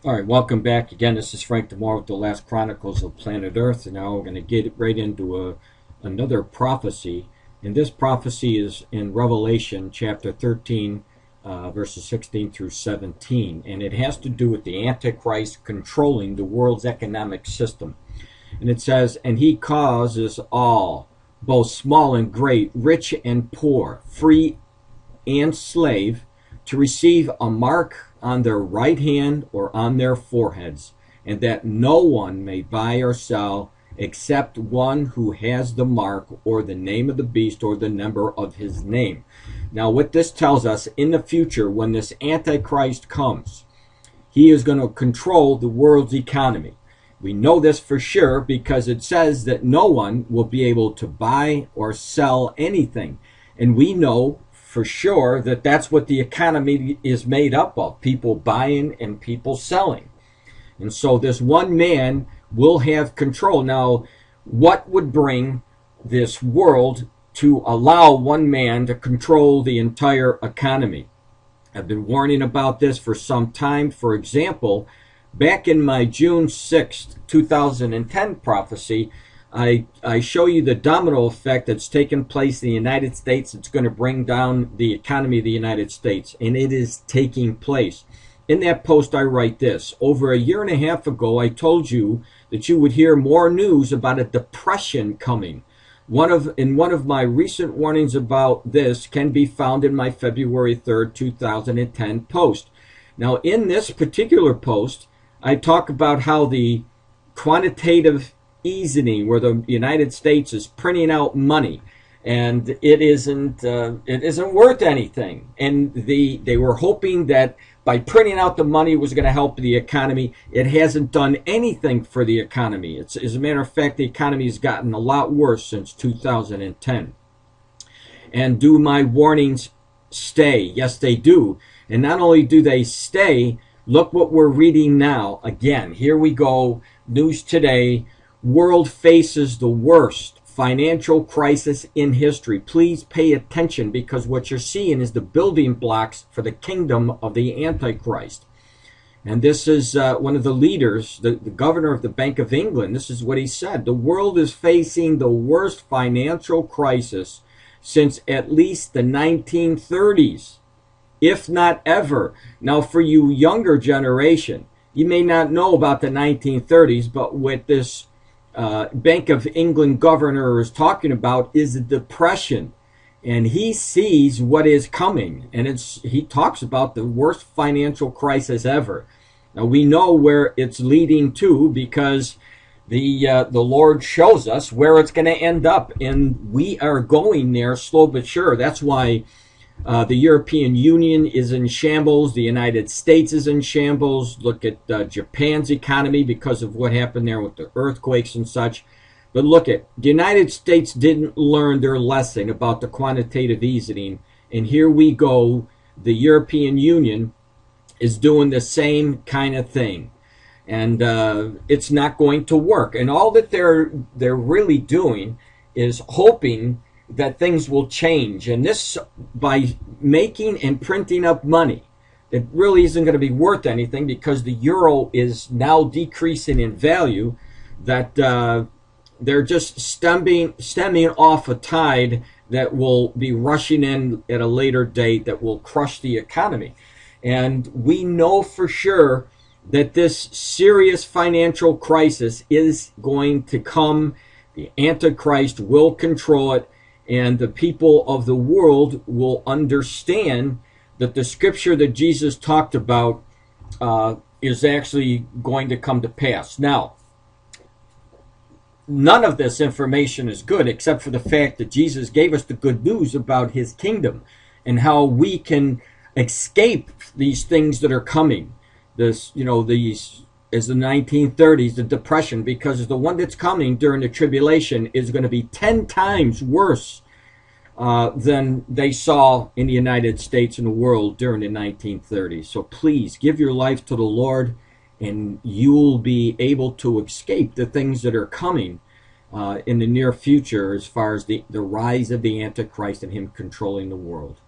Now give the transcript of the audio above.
All right, welcome back again. This is Frank Demore with the Last Chronicles of Planet Earth, and now we're going to get right into another prophecy. And this prophecy is in Revelation chapter 13, verses 16 through 17, and it has to do with the Antichrist controlling the world's economic system. And it says, "And he causes all, both small and great, rich and poor, free and slave, to receive a mark on their right hand or on their foreheads, and that no one may buy or sell except one who has the mark or the name of the beast or the number of his name." Now, what this tells us, in the future, when this Antichrist comes, he is going to control the world's economy. We know this for sure because it says that no one will be able to buy or sell anything. And we know for sure that that's what the economy is made up of, people buying and people selling. And so this one man will have control. Now, what would bring this world to allow one man to control the entire economy? I've been warning about this for some time. For example, back in my June 6th, 2010 prophecy, I show you the domino effect that's taken place in the United States. It's going to bring down the economy of the United States, and it is taking place. In that post, I write this: over a year and a half ago, I told you that you would hear more news about a depression coming. One of my recent warnings about this can be found in my February 3rd, 2010 post. Now, in this particular post, I talk about how the quantitative easing, where the United States is printing out money, and it isn't worth anything. And they were hoping that by printing out the money it was going to help the economy. It hasn't done anything for the economy. As a matter of fact, the economy has gotten a lot worse since 2010. And do my warnings stay? Yes, they do. And not only do they stay, look what we're reading now. Again, here we go. News today. World faces the worst financial crisis in history. Please pay attention, because what you're seeing is the building blocks for the kingdom of the Antichrist. And this is one of the leaders, the governor of the Bank of England. This is what he said: the world is facing the worst financial crisis since at least the 1930s, if not ever. Now, for you younger generation, you may not know about the 1930s, but with this Bank of England governor is talking about is a depression, and he sees what is coming, and he talks about the worst financial crisis ever. Now, we know where it's leading to, because the Lord shows us where it's going to end up, and we are going there slow but sure. That's why the European Union is in shambles. The United States is in shambles. Look at Japan's economy because of what happened there with the earthquakes and such. But look at the United States didn't learn their lesson about the quantitative easing. And here we go. The European Union is doing the same kind of thing. And it's not going to work. And all that they're really doing is hoping that things will change. And this, by making and printing up money, it really isn't going to be worth anything, because the euro is now decreasing in value, that they're just stemming off a tide that will be rushing in at a later date that will crush the economy. And we know for sure that this serious financial crisis is going to come. The Antichrist will control it, and the people of the world will understand that the scripture that Jesus talked about is actually going to come to pass. Now, none of this information is good, except for the fact that Jesus gave us the good news about his kingdom and how we can escape these things that are coming. These is the 1930s, the depression, because the one that's coming during the tribulation is going to be 10 times worse than they saw in the United States and the world during the 1930s. So please give your life to the Lord, and you'll be able to escape the things that are coming in the near future, as far as the rise of the Antichrist and him controlling the world.